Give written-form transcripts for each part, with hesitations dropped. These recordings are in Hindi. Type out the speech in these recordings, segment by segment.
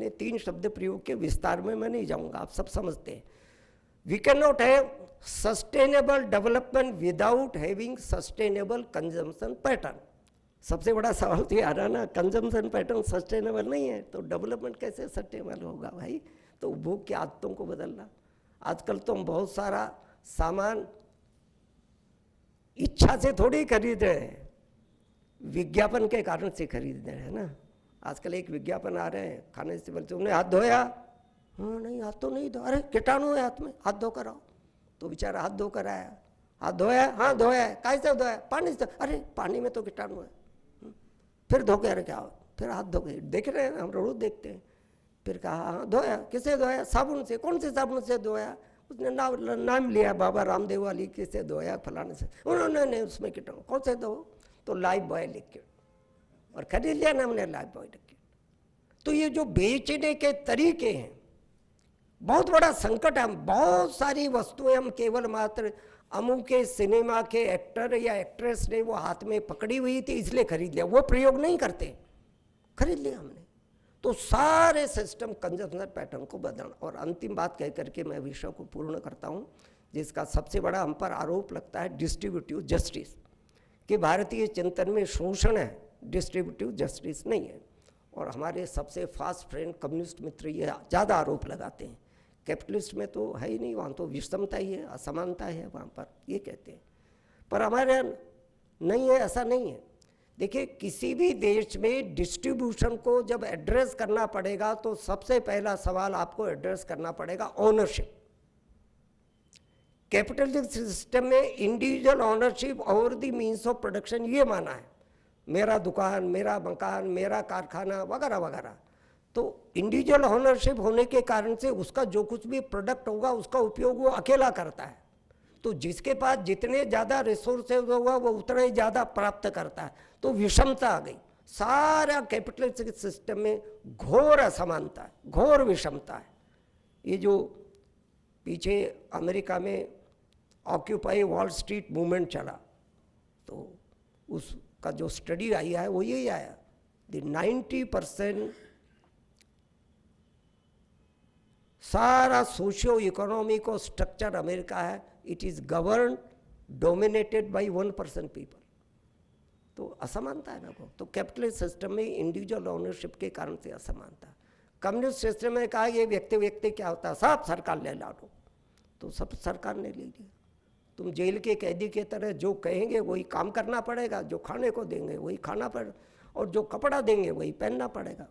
मैंने 3 शब्द प्रयोग के, विस्तार में मैं नहीं जाऊंगा, आप सब समझते हैं। We can not have sustainable development without having sustainable consumption pattern. सबसे बड़ा सवाल तो ये आ रहा ना, कंजम्पशन पैटर्न सस्टेनेबल नहीं है तो डेवलपमेंट कैसे सस्टेनेबल होगा भाई? तो उपभोग की आदतों को बदलना। आजकल तो हम बहुत सारा सामान इच्छा से थोड़ी खरीद रहे हैं, विज्ञापन के कारण से खरीद रहे हैं ना। आजकल एक विज्ञापन आ रहे हैं, खाने से बोलते तुमने हाथ धोया? हाँ नहीं, हाथ तो नहीं धो। अरे कीटाणु है हाथ में, हाथ धो कर आओ। तो बेचारा हाथ धो कर आया, हाथ धोया? हाँ धोया है। कैसे धोया? पानी से। अरे पानी में तो कीटाणु है। फिर धो के क्या हो? फिर हाथ धो के, देख रहे हैं हम रोज देखते हैं। फिर कहा हाँ धोया। किसे धोया? साबुन से। कौन से साबुन से धोया? उसने नाम लिया, बाबा रामदेव वाली किसे धोया, फलाने से। उन्होंने नहीं, उसमें कीटाणु। कौन से धो? तो लाइफ बॉय लिक्विड, और खरीद लिया ना हमने लाइफ बॉय लिक्विड। तो ये जो बेचने के तरीके हैं, बहुत बड़ा संकट है। बहुत सारी वस्तुएं हम केवल मात्र अमुक के सिनेमा के एक्टर या एक्ट्रेस ने वो हाथ में पकड़ी हुई थी इसलिए खरीद लिया, वो प्रयोग नहीं करते, खरीद लिया हमने। तो सारे सिस्टम कंजम्पशन पैटर्न को बदलना। और अंतिम बात कह करके मैं विषय को पूर्ण करता हूँ, जिसका सबसे बड़ा हम पर आरोप लगता है डिस्ट्रीब्यूटिव जस्टिस, कि भारतीय चिंतन में शोषण है, डिस्ट्रीब्यूटिव जस्टिस नहीं है। और हमारे सबसे फास्ट फ्रेंड कम्युनिस्ट मित्र ये ज़्यादा आरोप लगाते हैं, कैपिटलिस्ट में तो है ही नहीं, वहाँ तो विषमता ही है, असमानता है वहाँ पर, ये कहते हैं। पर हमारे यहाँ नहीं है, ऐसा नहीं है। देखिए किसी भी देश में डिस्ट्रीब्यूशन को जब एड्रेस करना पड़ेगा तो सबसे पहला सवाल आपको एड्रेस करना पड़ेगा ओनरशिप। कैपिटलिस्टिक सिस्टम में individual ownership over the means of production ये माना है, मेरा दुकान, मेरा मकान, मेरा कारखाना वगैरह वगैरह। तो इंडिविजुअल ओनरशिप होने के कारण से उसका जो कुछ भी प्रोडक्ट होगा उसका उपयोग वो अकेला करता है। तो जिसके पास जितने ज़्यादा रिसोर्सेज होगा वो उतना ही ज़्यादा प्राप्त करता है। तो विषमता आ गई, सारा कैपिटलिस्टिक सिस्टम में घोर असमानता है, घोर विषमता है। ये जो पीछे अमेरिका में ऑक्यूपाई वॉल स्ट्रीट मूवमेंट चला, तो उसका जो स्टडी आई है वो यही आया, द 90% सारा सोशियो इकोनॉमिक और स्ट्रक्चर अमेरिका है, it is govern dominated by 1% people. तो असमानता है ना वो। तो कैपिटलिस्ट सिस्टम में इंडिविजुअल ओनरशिप के कारण से असमानता। कम्युनिस्ट सिस्टम में कहा ये व्यक्ति व्यक्ति क्या होता है, सब सरकार ले लाओ, तो सब सरकार ने ले लिया। तुम जेल के कैदी के तरह जो कहेंगे वही काम करना पड़ेगा, जो खाने को देंगे वही खाना पड़ेगा, और जो कपड़ा देंगे वही पहनना पड़ेगा।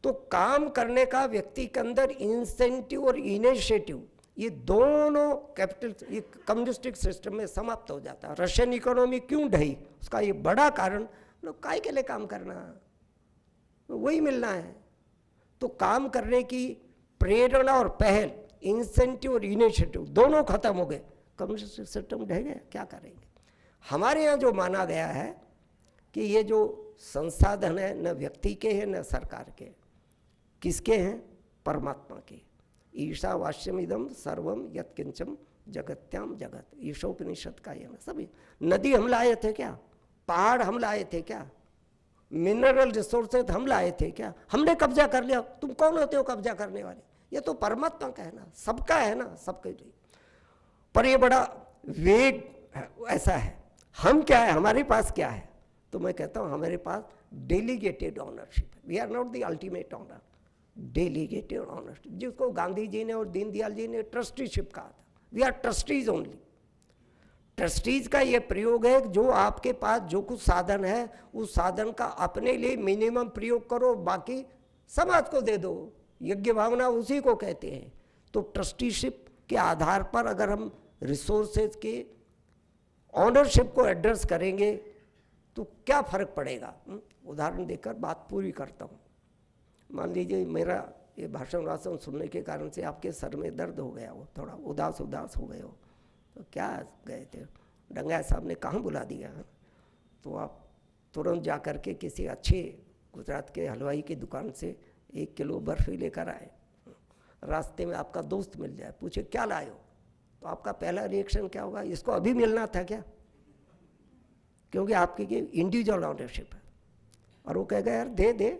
तो काम करने का व्यक्ति के अंदर इंसेंटिव और इनिशिएटिव, ये दोनों कैपिटल ये कम्युनिस्टिक सिस्टम में समाप्त हो जाता है। रशियन इकोनॉमी क्यों ढही, उसका ये बड़ा कारण, लोग काय के लिए काम करना, वही मिलना है। तो काम करने की प्रेरणा और पहल, इंसेंटिव और इनिशिएटिव दोनों खत्म हो गए, कम्युनिस्टिक सिस्टम ढह गया, क्या करेंगे। हमारे यहाँ जो माना गया है कि ये जो संसाधन है न व्यक्ति के हैं न सरकार के, किसके हैं? परमात्मा के। ईशावास्यम इदम सर्वम यत्किंचम जगत्याम जगत, ईशोपनिषद का ये ना। सभी नदी हम लाए थे क्या? पहाड़ हम लाए थे क्या? मिनरल रिसोर्सेज हम लाए थे क्या? हमने कब्जा कर लिया। तुम कौन होते हो कब्जा करने वाले? ये तो परमात्मा का है ना, सबका है ना, सबके लिए। पर ये बड़ा वेग ऐसा है। हम क्या है, हमारे पास क्या है? तो मैं कहता हूँ हमारे पास डेलीगेटेड ऑनरशिप है। We are not the ultimate owner, delegated ownership, जिसको गांधी जी ने और दीनदयाल जी ने ट्रस्टीशिप कहा था। We are trustees only. Trustees का ये प्रयोग है जो आपके पास जो कुछ साधन है उस साधन का अपने लिए मिनिमम प्रयोग करो, बाकी समाज को दे दो। यज्ञ भावना उसी को कहते हैं। तो ट्रस्टीशिप के आधार पर अगर हम रिसोर्सेज के ऑनरशिप को एड्रेस करेंगे तो क्या फर्क पड़ेगा। उदाहरण देकर बात पूरी करता हूँ। मान लीजिए मेरा ये भाषण सुनने के कारण से आपके सर में दर्द हो गया हो, थोड़ा उदास हो गए हो, तो क्या गए थे, डंगा साहब ने कहाँ बुला दिया, तो आप तुरंत जा कर के किसी अच्छे गुजरात के हलवाई की दुकान से 1 किलो बर्फी लेकर आए। रास्ते में आपका दोस्त मिल जाए, पूछे क्या लाए हो, तो आपका पहला रिएक्शन क्या होगा? इसको अभी मिलना था क्या? क्योंकि आपकी इंडिविजुअल ऑनरशिप है। और वो कहेगा यार दे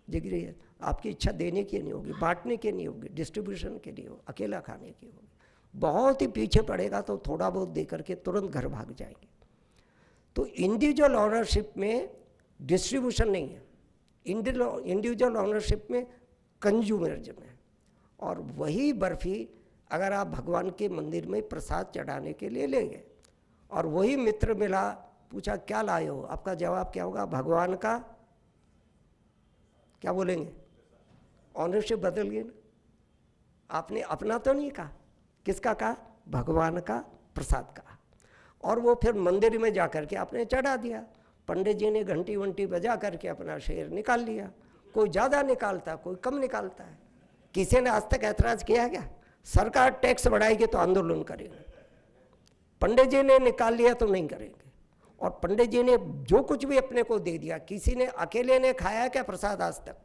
जिगरी है, आपकी इच्छा देने की नहीं होगी, बांटने की नहीं होगी, डिस्ट्रीब्यूशन के लिए हो, अकेला खाने की होगी। बहुत ही पीछे पड़ेगा तो थोड़ा बहुत दे करके तुरंत घर भाग जाएंगे। तो इंडिविजुअल ऑनरशिप में डिस्ट्रीब्यूशन नहीं है, इंडिविजुअल ऑनरशिप में कंज्यूमरिज्म है। और वही बर्फ़ी अगर आप भगवान के मंदिर में प्रसाद चढ़ाने के लिए ले गए और वही मित्र मिला, पूछा क्या लाए हो, आपका जवाब क्या होगा? भगवान का, क्या बोलेंगे? ऑनरशिप बदल गई ना, आपने अपना तो नहीं कहा, किसका कहा? भगवान का प्रसाद कहा। और वो फिर मंदिर में जा कर के आपने चढ़ा दिया, पंडित जी ने घंटी वंटी बजा करके अपना शेर निकाल लिया। कोई ज़्यादा निकालता, कोई कम निकालता है। किसी ने आज तक ऐतराज़ किया क्या? सरकार टैक्स बढ़ाएगी तो आंदोलन करेंगे, पंडित जी ने निकाल लिया तो नहीं करेंगे। और पंडित जी ने जो कुछ भी अपने को दे दिया, किसी ने अकेले ने खाया क्या प्रसाद आज तक?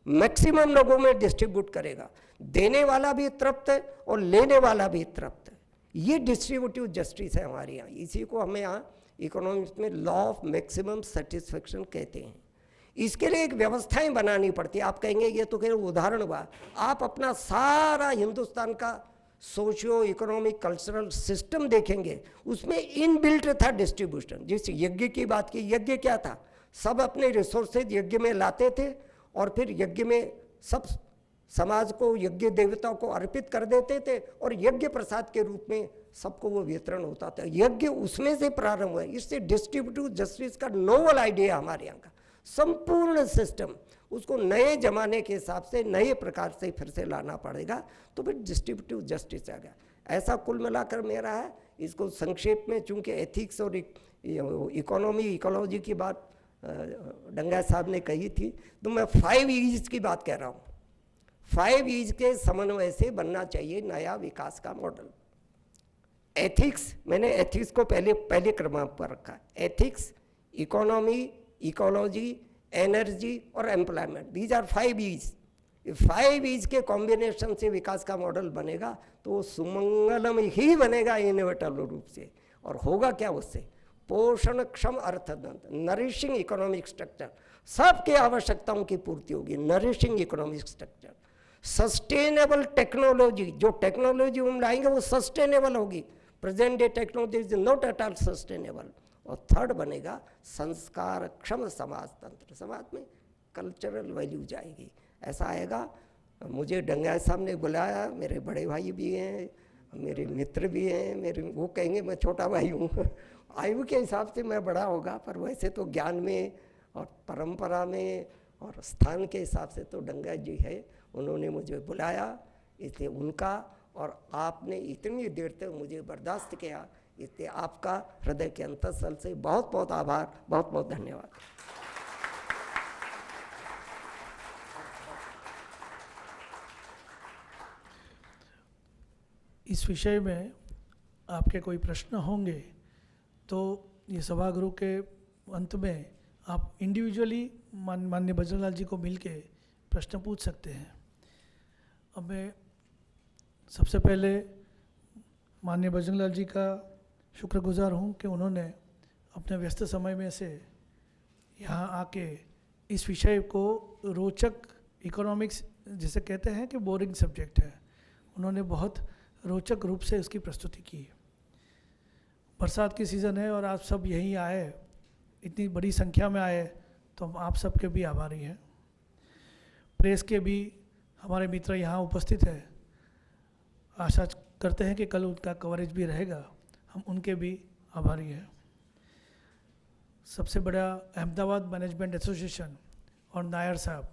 मैक्सिमम लोगों में डिस्ट्रीब्यूट करेगा, देने वाला भी तृप्त है और लेने वाला भी तृप्त है। ये डिस्ट्रीब्यूटिव जस्टिस है हमारे यहाँ। इसी को हमें यहाँ इकोनॉमिक्स में लॉ ऑफ मैक्सिमम सेटिस्फेक्शन कहते हैं। इसके लिए एक व्यवस्थाएं बनानी पड़ती है। आप कहेंगे ये तो केवल उदाहरण हुआ, आप अपना सारा हिंदुस्तान का सोशियो इकोनॉमिक कल्चरल सिस्टम देखेंगे, उसमें इनबिल्ट था डिस्ट्रीब्यूशन। जिस यज्ञ की बात की, यज्ञ क्या था? सब अपने रिसोर्सेज यज्ञ में लाते थे और फिर यज्ञ में सब समाज को, यज्ञ देवताओं को अर्पित कर देते थे और यज्ञ प्रसाद के रूप में सबको वो वितरण होता था। यज्ञ उसमें से प्रारंभ हुआ। इससे डिस्ट्रीब्यूटिव जस्टिस का नोवल आइडिया हमारे यहाँ का संपूर्ण सिस्टम, उसको नए जमाने के हिसाब से नए प्रकार से फिर से लाना पड़ेगा, तो फिर डिस्ट्रीब्यूटिव जस्टिस आ गया। ऐसा कुल मिलाकर मेरा है। इसको संक्षेप में, चूंकि एथिक्स और इकोनॉमी इकोलॉजी की बात डंगा साहब ने कही थी, तो मैं 5 E's की बात कह रहा हूँ। 5 E's के समन्वय से बनना चाहिए नया विकास का मॉडल। एथिक्स, मैंने एथिक्स को पहले क्रम पर रखा। एथिक्स, इकोनॉमी, इकोलॉजी, एनर्जी और employment, these are 5 E's। 5 E's के कॉम्बिनेशन से विकास का मॉडल बनेगा तो वो सुमंगलम ही बनेगा इनोवेटिव रूप से। और होगा क्या उससे? पोषणक्षम अर्थतंत्र, नरिशिंग इकोनॉमिक स्ट्रक्चर, सबके आवश्यकताओं की पूर्ति होगी। Nourishing economic structure, sustainable technology, जो टेक्नोलॉजी हम लाएंगे वो सस्टेनेबल होगी। Present day technology is not at all sustainable. और थर्ड बनेगा संस्कारक्षम समाज तंत्र, समाज में कल्चरल वैल्यू जाएगी। ऐसा आएगा। मुझे डंगाई साहब ने बुलाया, मेरे बड़े भाई भी हैं, मेरे मित्र भी हैं, मेरे, वो कहेंगे मैं छोटा भाई हूँ आयु के हिसाब से मैं बड़ा होगा, पर वैसे तो ज्ञान में और परंपरा में और स्थान के हिसाब से तो डंगा जी है। उन्होंने मुझे बुलाया, इसलिए उनका और आपने इतनी देर तक मुझे बर्दाश्त किया, इसलिए आपका हृदय के अंतःस्थल से बहुत बहुत आभार, बहुत बहुत धन्यवाद। इस विषय में आपके कोई प्रश्न होंगे तो ये सभागृह के अंत में आप इंडिविजुअली माननीय बजरंग लाल जी को मिलके प्रश्न पूछ सकते हैं। अब मैं सबसे पहले माननीय बजरंग लाल जी का शुक्रगुजार हूँ कि उन्होंने अपने व्यस्त समय में से यहाँ आके इस विषय को रोचक, इकोनॉमिक्स जिसे कहते हैं कि बोरिंग सब्जेक्ट है, उन्होंने बहुत रोचक रूप से उसकी प्रस्तुति की। बरसात की सीज़न है और आप सब यहीं आए, इतनी बड़ी संख्या में आए, तो हम आप सब के भी आभारी हैं। प्रेस के भी हमारे मित्र यहाँ उपस्थित हैं, आशा करते हैं कि कल उनका कवरेज भी रहेगा, हम उनके भी आभारी हैं। सबसे बड़ा अहमदाबाद मैनेजमेंट एसोसिएशन और नायर साहब,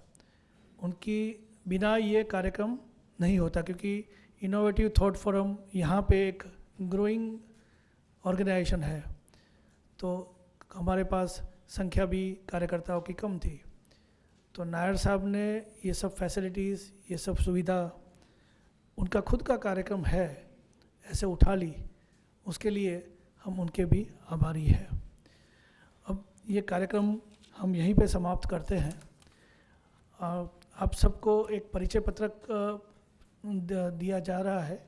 उनकी बिना ये कार्यक्रम नहीं होता, क्योंकि इनोवेटिव थॉट फोरम यहाँ पे एक ग्रोइंग ऑर्गेनाइजेशन है, तो हमारे पास संख्या भी कार्यकर्ताओं की कम थी, तो नायर साहब ने ये सब फैसिलिटीज़, ये सब सुविधा, उनका खुद का कार्यक्रम है, ऐसे उठा ली, उसके लिए हम उनके भी आभारी हैं। अब ये कार्यक्रम हम यहीं पे समाप्त करते हैं। आप सबको एक परिचय पत्रक दिया जा रहा है।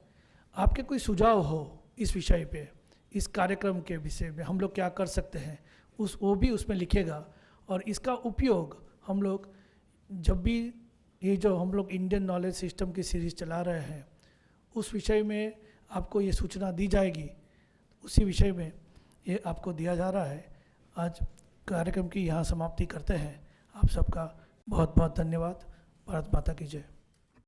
आपके कोई सुझाव हो इस विषय पे, इस कार्यक्रम के विषय में हम लोग क्या कर सकते हैं, वो भी उसमें लिखेगा और इसका उपयोग हम लोग जब भी ये जो हम लोग इंडियन नॉलेज सिस्टम की सीरीज़ चला रहे हैं उस विषय में आपको ये सूचना दी जाएगी, उसी विषय में ये आपको दिया जा रहा है। आज कार्यक्रम की यहाँ समाप्ति करते हैं। आप सबका बहुत बहुत धन्यवाद। भारत माता की जय।